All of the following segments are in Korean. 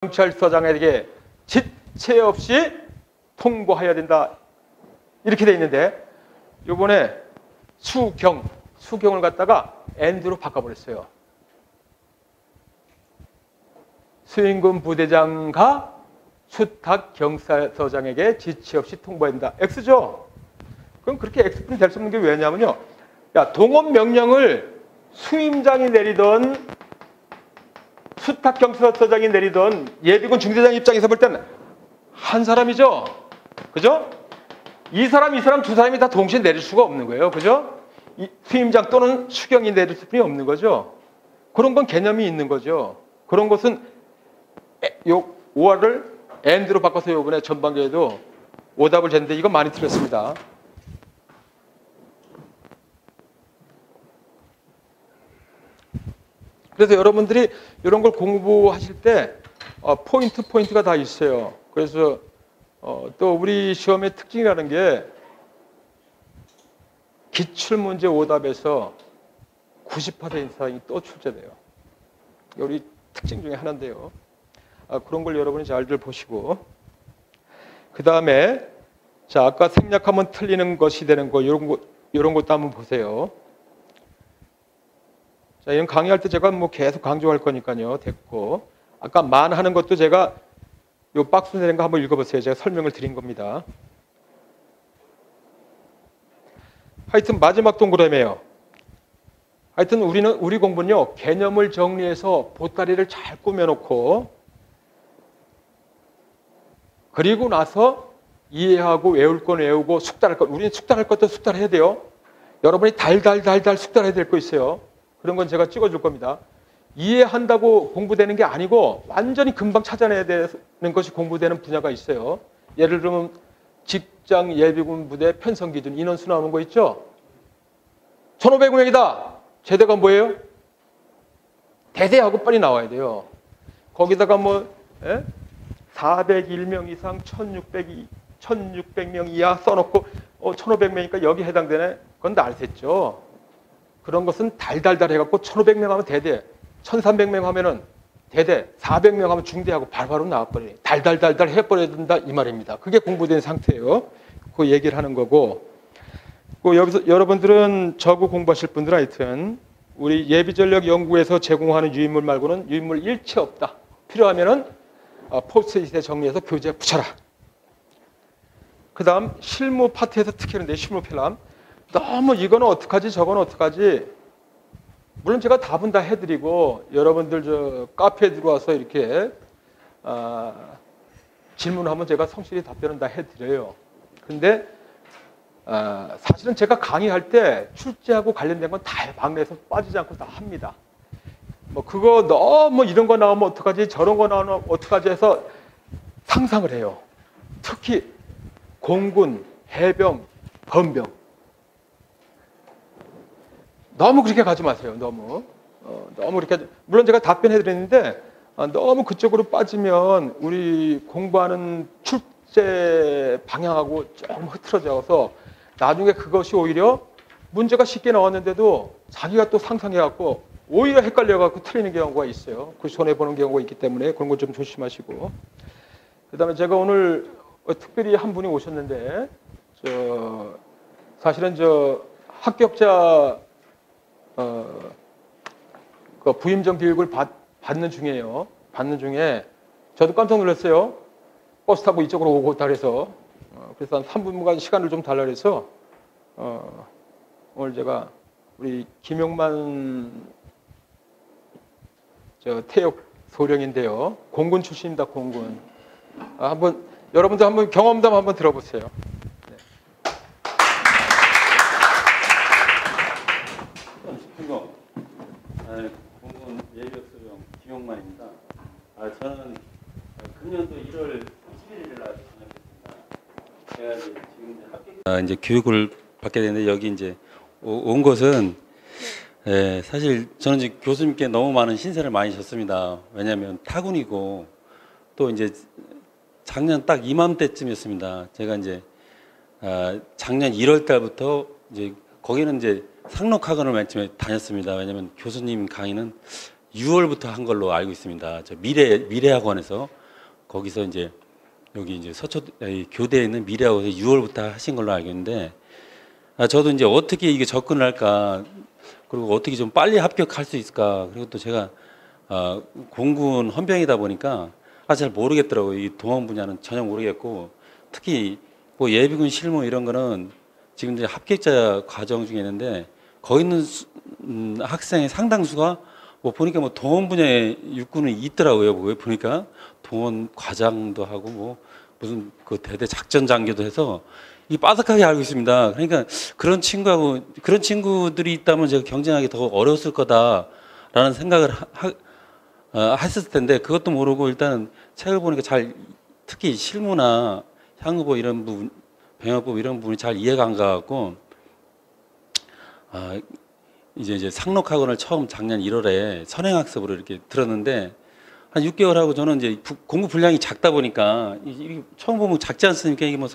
경찰서장에게 지체 없이 통보해야 된다. 이렇게 돼 있는데 이번에 수경을 갖다가 and로 바꿔버렸어요. 수임금 부대장과 수탁 경찰서장에게 지체 없이 통보해야 된다. X죠? 그럼 그렇게 X분이 될 수 없는 게 왜냐면요. 야, 동원 명령을 수임장이 내리던 수탁 경찰서장이 내리던 예비군 중대장 입장에서 볼 때는 한 사람이죠. 그죠? 이 사람 두 사람이 다 동시에 내릴 수가 없는 거예요. 그죠? 이 수임장 또는 수경이 내릴 수뿐이 없는 거죠. 그런 건 개념이 있는 거죠. 그런 것은 요 OR을 AND로 바꿔서 이번에 전반기에도 오답을 쟀는데 이거 많이 틀렸습니다. 그래서 여러분들이 이런 걸 공부하실 때 포인트가 다 있어요. 그래서 또 우리 시험의 특징이라는 게 기출문제 오답에서 90% 이상이 또 출제돼요. 우리 특징 중에 하나인데요. 그런 걸 여러분이 잘들 보시고 그 다음에 자 아까 생략하면 틀리는 것이 되는 거 이런 것도 한번 보세요. 자, 이런 강의할 때 제가 뭐 계속 강조할 거니까요. 됐고 아까 만 하는 것도 제가 요 박스 내는 거 한번 읽어보세요. 제가 설명을 드린 겁니다. 하여튼 마지막 동그라미예요. 하여튼 우리 공부는요. 개념을 정리해서 보따리를 잘 꾸며놓고 그리고 나서 이해하고 외울 건 외우고 숙달할 것. 우리는 숙달할 것도 숙달해야 돼요. 여러분이 달달 숙달해야 될 거 있어요. 그런 건 제가 찍어줄 겁니다. 이해한다고 공부되는 게 아니고 완전히 금방 찾아내야 되는 것이 공부되는 분야가 있어요. 예를 들면 직장 예비군 부대 편성 기준 인원수 나오는 거 있죠? 1,500명이다. 제대가 뭐예요? 대대하고 빨리 나와야 돼요. 거기다가 뭐 401명 이상 1,600명 이하 써놓고 1,500명이니까 여기 해당되네. 그건 날샜죠. 그런 것은 달달달 해갖고 1,500명 하면 대대, 1,300명 하면은 대대, 400명 하면 중대하고 바로 나와버려요. 달달달 해버려야 된다 이 말입니다. 그게 공부된 상태예요. 그 얘기를 하는 거고. 여기서 여러분들은 저거 공부하실 분들은 하여튼 우리 예비전력연구에서 제공하는 유인물 말고는 유인물 일체 없다. 필요하면은 포스트잇에 정리해서 교재에 붙여라. 그 다음 실무 파트에서 특히 하는데 실무 필람. 너무 이거는 어떡하지 저거는 어떡하지. 물론 제가 답은 다 해드리고 여러분들 저 카페에 들어와서 이렇게 질문하면 제가 성실히 답변은 다 해드려요. 근데 사실은 제가 강의할 때 출제하고 관련된 건 다 방내에서 빠지지 않고 다 합니다. 뭐 그거 너무 이런 거 나오면 어떡하지 저런 거 나오면 어떡하지 해서 상상을 해요. 특히 공군, 해병, 헌병 너무 그렇게 가지 마세요. 너무 그렇게 물론 제가 답변해 드렸는데 너무 그쪽으로 빠지면 우리 공부하는 출제 방향하고 조금 흐트러져서 나중에 그것이 오히려 문제가 쉽게 나왔는데도 자기가 또 상상해 갖고 오히려 헷갈려 갖고 틀리는 경우가 있어요. 그 손해 보는 경우가 있기 때문에 그런 거 좀 조심하시고. 그다음에 제가 오늘 특별히 한 분이 오셨는데 사실은 합격자 그 부임전 교육을 받는 중이에요. 받는 중에 저도 깜짝 놀랐어요. 버스 타고 이쪽으로 오고 달해서 그래서 한 3분간 시간을 좀 달라 그래서 오늘 제가 우리 김용만 태역 소령인데요. 공군 출신입니다. 공군. 한번 여러분들 한번 경험담 한번 들어보세요. 네. 공군 예비역소령 김용만입니다. 저는 금년도 1월 31일에 전역했습니다. 제가 지금 합격 이제 교육을 받게 되는데 여기 이제 온 것은 사실 저는 이제 교수님께 너무 많은 신세를 많이 졌습니다. 왜냐하면 타군이고 또 이제 작년 딱 이맘때쯤이었습니다. 제가 이제 작년 1월 달부터 이제 거기는 이제 상록학원을 맨 처음에 다녔습니다. 왜냐하면 교수님 강의는 6월부터 한 걸로 알고 있습니다. 저 미래학원에서 거기서 이제 여기 이제 교대에 있는 미래학원에서 6월부터 하신 걸로 알고 있는데 저도 이제 어떻게 이게 접근을 할까 그리고 어떻게 좀 빨리 합격할 수 있을까 그리고 또 제가 공군 헌병이다 보니까 잘 모르겠더라고요. 이 동원 분야는 전혀 모르겠고 특히 뭐 예비군 실무 이런 거는 지금 이제 합격자 과정 중에 있는데 거기 있는 학생의 상당수가 뭐 보니까 뭐 동원 분야에 육군은 있더라고요. 보니까 동원 과장도 하고 뭐 무슨 그 대대 작전 장교도 해서 이 빠삭하게 알고 있습니다. 그러니까 그런 친구들이 있다면 제가 경쟁하기 더 어려웠을 거다라는 생각을 했을 텐데 그것도 모르고 일단 책을 보니까 특히 실무나 향후보 이런 부분, 병역법 이런 부분이 잘 이해가 안 가갖고 이제 상록학원을 처음 작년 1월에 선행학습으로 이렇게 들었는데 한 6개월 하고 저는 이제 공부 분량이 작다 보니까 이게 처음 보면 작지 않습니까? 이게 뭐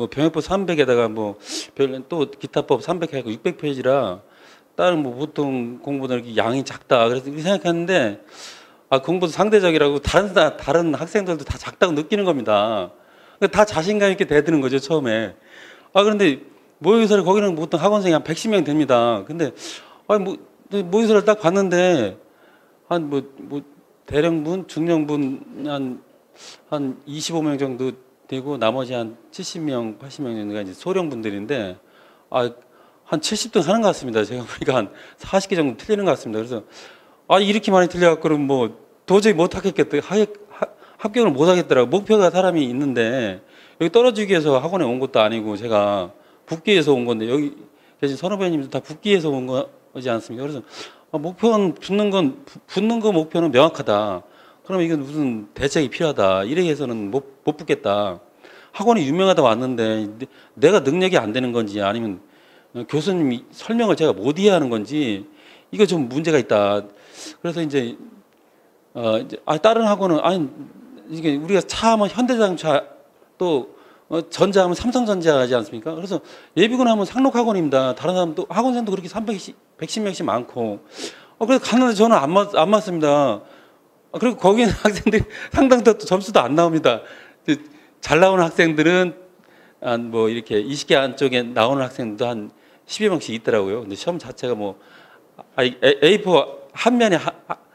병역법 300에다가 또 기타법 300 해고 600페이지라 다른 뭐 보통 공부보다 이렇게 양이 작다. 그래서 이렇게 생각했는데 공부도 상대적이라고 다른 학생들도 다 작다고 느끼는 겁니다. 다 자신감 있게 대드는 거죠 처음에. 그런데 모의고사를 거기는 보통 학원생이 한 110명 됩니다. 근데 모의고사를 딱 봤는데 대령분, 중령분 한 25명 정도 되고 나머지 한 70명, 80명 정도가 이제 소령분들인데 한 70등 하는 것 같습니다. 제가 보니까 한 40개 정도 틀리는 것 같습니다. 그래서 이렇게 많이 틀려갖고 그럼 뭐 도저히 못 하겠겠다. 합격을 못 하겠더라고. 목표가 사람이 있는데 여기 떨어지기 위해서 학원에 온 것도 아니고 제가 북기에서 온 건데 여기 계신 선후배님도 다 북기에서 온 거지 않습니까? 그래서 목표는 붙는 거 목표는 명확하다. 그럼 이건 무슨 대책이 필요하다. 이렇게 해서는 못 붙겠다. 학원이 유명하다 왔는데 내가 능력이 안 되는 건지 아니면 교수님이 설명을 제가 못 이해하는 건지 이거 좀 문제가 있다. 그래서 이제 다른 학원은 이게 우리가 차 하면 현대자동차 또 전자하면 삼성전자하지 않습니까? 그래서 예비군 하면 상록학원입니다. 다른 사람도 학원생도 그렇게 110명씩 많고 그래서 갔는데 저는 안 맞습니다. 그리고 거기 있는 학생들이 상당 또 점수도 안 나옵니다. 잘 나오는 학생들은 뭐 이렇게 20개 안쪽에 나오는 학생들도 한 10여 명씩 있더라고요. 근데 시험 자체가 A4 한 면에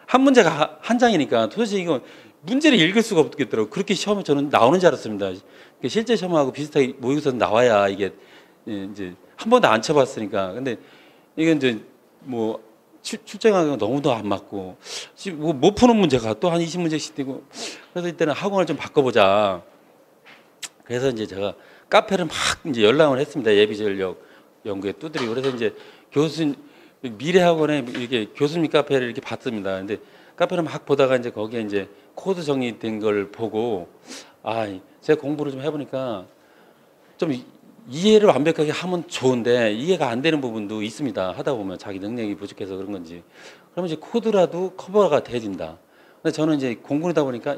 한 문제가 한 장이니까 도대체 이거 문제를 읽을 수가 없겠더라고요. 그렇게 시험에 저는 나오는 줄 알았습니다. 실제 시험하고 비슷하게 모의고사는 나와야 이게 이제 한 번도 안 쳐봤으니까. 근데 이건 이제 뭐 출제하기가 너무도 안 맞고 못 푸는 문제가 또 한 20문제씩 되고 그래서 이때는 학원을 좀 바꿔보자. 그래서 이제 제가 카페를 막 이제 연락을 했습니다. 예비전력 연구에 두드리고 그래서 이제 미래학원에 이렇게 교수님 카페를 이렇게 봤습니다. 근데 카페를 막 보다가 이제 거기에 이제 코드 정리된 걸 보고 제가 공부를 좀 해보니까 좀 이해를 완벽하게 하면 좋은데 이해가 안 되는 부분도 있습니다. 하다 보면 자기 능력이 부족해서 그런 건지. 그러면 이제 코드라도 커버가 돼진다. 근데 저는 이제 공군이다 보니까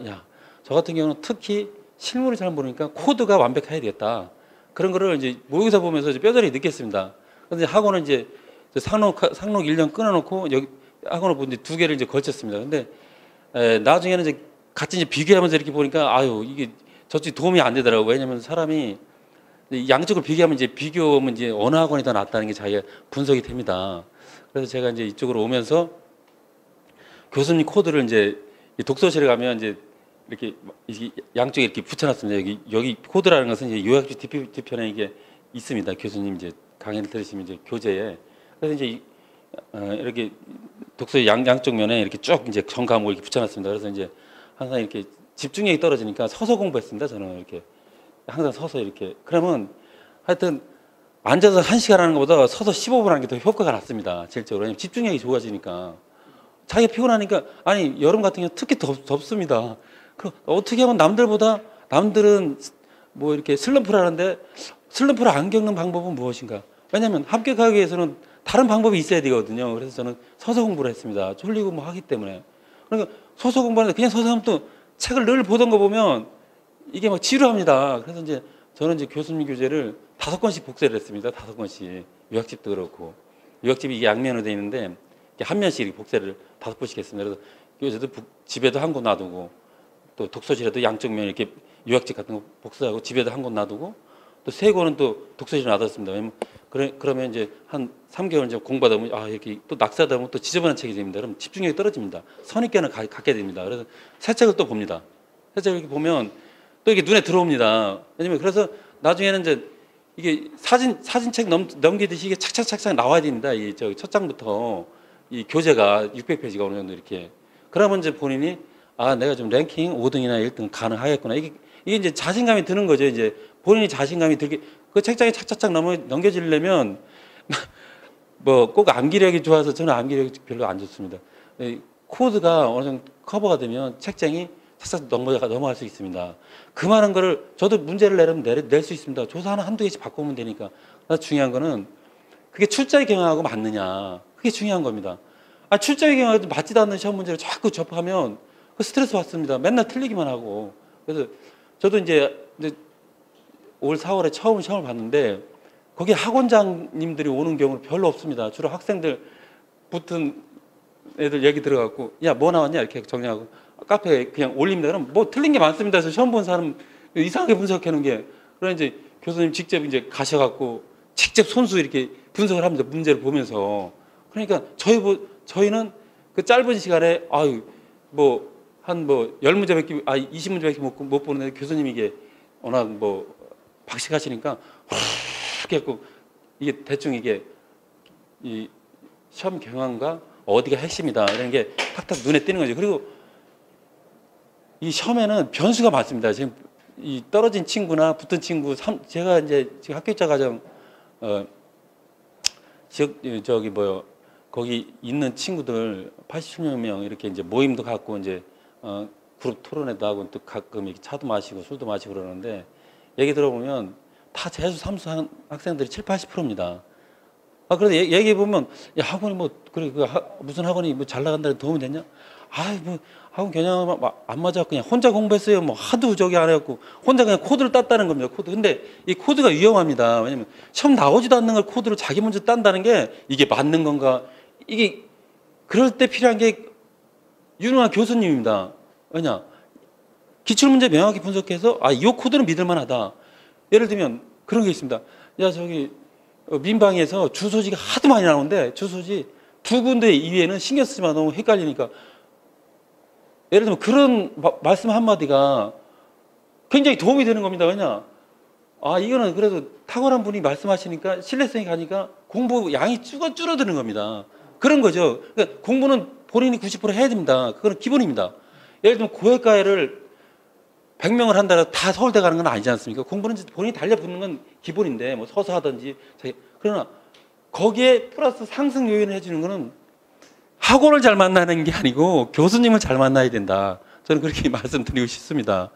저 같은 경우는 특히 실무를 잘 모르니까 코드가 완벽해야 되겠다. 그런 거를 이제 모의고사 보면서 이제 뼈저리 느꼈습니다. 그런데 학원은 이제 상록 1년 끊어놓고 여기 학원을 보는데 2개를 이제 걸쳤습니다. 근데 나중에는 이제 같이 이제 비교하면서 이렇게 보니까 이게 저쪽이 도움이 안 되더라고요. 왜냐면 사람이 양쪽을 비교하면 이제 비교하면 이제 어느 학원이 더 낫다는 게 자기가 분석이 됩니다. 그래서 제가 이제 이쪽으로 오면서 교수님 코드를 이제 독서실에 가면 이제 이렇게 양쪽에 이렇게 붙여놨습니다. 여기 코드라는 것은 이제 요약주 뒤편에 이게 있습니다. 교수님 이제 강의를 들으시면 이제 교재에. 그래서 이제 이렇게 독서 양쪽 면에 이렇게 쭉 이제 전 과목을 이렇게 붙여놨습니다. 그래서 이제 항상 이렇게 집중력이 떨어지니까 서서 공부했습니다. 저는 이렇게 항상 서서 이렇게. 그러면 하여튼 앉아서 1시간 하는 것보다 서서 15분 하는 게 더 효과가 낫습니다. 실제로. 왜냐면 집중력이 좋아지니까. 자기가 피곤하니까 여름 같은 경우 특히 덥습니다. 그럼 어떻게 하면 남들은 뭐 이렇게 슬럼프를 하는데 슬럼프를 안 겪는 방법은 무엇인가? 왜냐하면 합격하기 위해서는 다른 방법이 있어야 되거든요. 그래서 저는 서서 공부를 했습니다. 졸리고 뭐 하기 때문에. 그러니까 서서 공부하는데 그냥 서서 하면 또 책을 늘 보던 거 보면 이게 막 지루합니다. 그래서 이제 저는 이제 교수님 교재를 5권씩 복사를 했습니다. 5권씩. 요약집도 그렇고. 요약집이 이게 양면으로 되어 있는데 한 면씩 이렇게 복사를 5번씩 했습니다. 그래서 요새도 집에도 한 권 놔두고 또 독서실에도 양쪽 면 이렇게 요약집 같은 거 복사하고 집에도 한 권 놔두고 또 3권은 또 독서실에 놔뒀습니다. 왜냐면 그러면 이제 한 3개월 이제 공부하다 보면 이렇게 또 낙사하다 보면 또 지저분한 책이 됩니다. 그럼 집중력이 떨어집니다. 선입견을 갖게 됩니다. 그래서 새 책을 또 봅니다. 새 책을 이렇게 보면 또 이게 눈에 들어옵니다. 왜냐면 그래서 나중에는 이제 이게 사진책 넘기듯이 이게 착착착착 나와야 됩니다. 이 첫 장부터 이 교재가 600페이지가 어느 정도 이렇게. 그러면 이제 본인이 내가 좀 랭킹 5등이나 1등 가능하겠구나. 이게 이제 자신감이 드는 거죠. 이제 본인이 자신감이 들게 그 책장에 착착착 넘겨지려면 뭐 꼭 암기력이 좋아서 저는 암기력이 별로 안 좋습니다. 코드가 어느 정도 커버가 되면 책장이 착착 넘어갈 수 있습니다. 그 많은 거를 저도 문제를 내려면 낼 수 있습니다. 조사 한두 개씩 바꾸면 되니까. 중요한 거는 그게 출제의 경향하고 맞느냐. 그게 중요한 겁니다. 출제의 경향하고 맞지도 않는 시험 문제를 자꾸 접하면 그 스트레스 받습니다. 맨날 틀리기만 하고. 그래서 저도 이제 올 4월에 처음 시험을 봤는데 거기 학원장님들이 오는 경우는 별로 없습니다. 주로 학생들 붙은 애들 얘기 들어갖고 야 뭐 나왔냐 이렇게 정리하고 카페에 그냥 올립니다. 그럼 뭐 틀린 게 많습니다. 그래서 시험 본 사람 이상하게 분석해 놓은 게. 그러나 이제 교수님 직접 이제 가셔갖고 직접 손수 이렇게 분석을 합니다. 문제를 보면서. 그러니까 저희는 그 짧은 시간에 한 10문제밖에 20문제밖에 못 보는데 교수님이 이게 워낙 박식하시니까 이렇게 했고 이게 대충 이게 이 시험 경향과 어디가 핵심이다 이런 게 탁탁 눈에 띄는 거죠. 그리고 이 시험에는 변수가 많습니다. 지금 이 떨어진 친구나 붙은 친구, 제가 이제 지금 학교자 과정 거기 있는 친구들 87명 이렇게 이제 모임도 갖고 이제 그룹 토론회도 하고 또 가끔 이렇게 차도 마시고 술도 마시고 그러는데 얘기 들어보면 다 재수 삼수 학생들이 70~80%입니다. 그래서 얘기해 보면 야 학원이 무슨 학원이 잘 나간다는 도움이 됐냐? 학원 겨냥 안 맞아 그냥 혼자 공부했어요. 하도 안 해갖고 혼자 그냥 코드를 땄다는 겁니다. 근데 이 코드가 위험합니다. 왜냐면 시험 나오지도 않는 걸 코드로 자기 문제 딴다는 게 이게 맞는 건가? 이게 그럴 때 필요한 게 유능한 교수님입니다. 왜냐? 기출문제 명확히 분석해서 이 코드는 믿을만하다. 예를 들면 그런 게 있습니다. 민방에서 주소지가 하도 많이 나오는데 주소지 2군데 이외에는 신경 쓰지 마. 너무 헷갈리니까. 예를 들면 그런 말씀 한마디가 굉장히 도움이 되는 겁니다. 왜냐? 이거는 그래도 탁월한 분이 말씀하시니까 신뢰성이 가니까 공부 양이 줄어드는 겁니다. 그런 거죠. 그러니까 공부는 본인이 90% 해야 됩니다. 그거는 기본입니다. 예를 들면 고액과외를 100명을 한다고 다 서울대 가는 건 아니지 않습니까? 공부는 본인이 달려붙는 건 기본인데 서서 하든지. 그러나 거기에 플러스 상승 요인을 해주는 거는 학원을 잘 만나는 게 아니고 교수님을 잘 만나야 된다. 저는 그렇게 말씀드리고 싶습니다.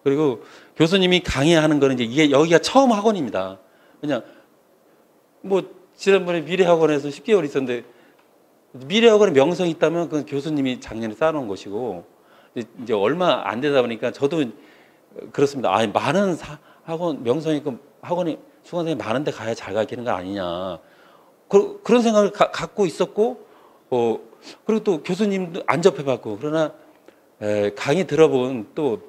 그리고 교수님이 강의하는 거는 이제 여기가 처음 학원입니다. 그냥 지난번에 미래학원에서 10개월 있었는데 미래학원에 명성이 있다면 그건 교수님이 작년에 쌓아놓은 것이고 이제 얼마 안 되다 보니까 저도 그렇습니다. 많은 학원 명성 있고 학원이 수강생이 많은데 가야 잘 가르치는 거 아니냐. 그런 생각을 갖고 있었고 그리고 또 교수님도 안 접해봤고 그러나 강의 들어본 또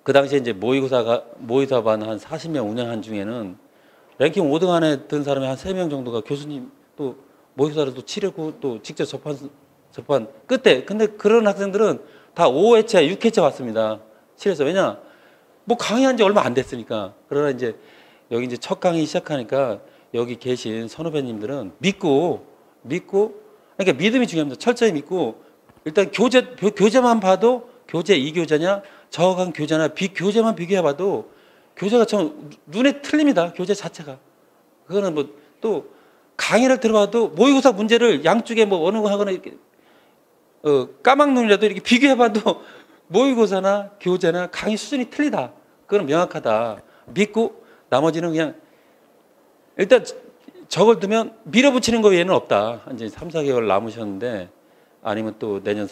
그 당시에 이제 모의사반 한 40명 운영한 중에는 랭킹 5등 안에 든 사람이 한 3명 정도가 교수님 또 모의사를 또 치르고 또 직접 접한 끝에 근데 그런 학생들은 다 5회차, 6회차 왔습니다. 실에서 왜냐? 강의한 지 얼마 안 됐으니까. 그러나 이제 여기 이제 첫 강의 시작하니까 여기 계신 선후배님들은 믿고 그러니까 믿음이 중요합니다. 철저히 믿고 일단 교재만 봐도 교재 2교재냐 저강 교재나 교재만 비교해봐도 교재가 좀 눈에 틀립니다. 교재 자체가. 그거는 또 강의를 들어봐도 모의고사 문제를 양쪽에 어느 거 하거나 이렇게 까막눈이라도 이렇게 비교해봐도 모의고사나 교재나 강의 수준이 틀리다. 그건 명확하다. 믿고 나머지는 그냥 일단 저걸 두면 밀어붙이는 거 외에는 없다. 이제 3~4개월 남으셨는데 아니면 또 내년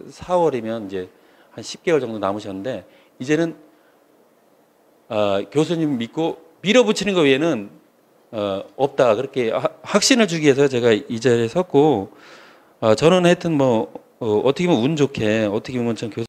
4월이면 이제 한 10개월 정도 남으셨는데 이제는 교수님 믿고 밀어붙이는 거 외에는 없다 그렇게 확신을 주기 위해서 제가 이 자리에 섰고 저는 하여튼 뭐 어떻게 보면 운 좋게 어떻게 보면 전 교수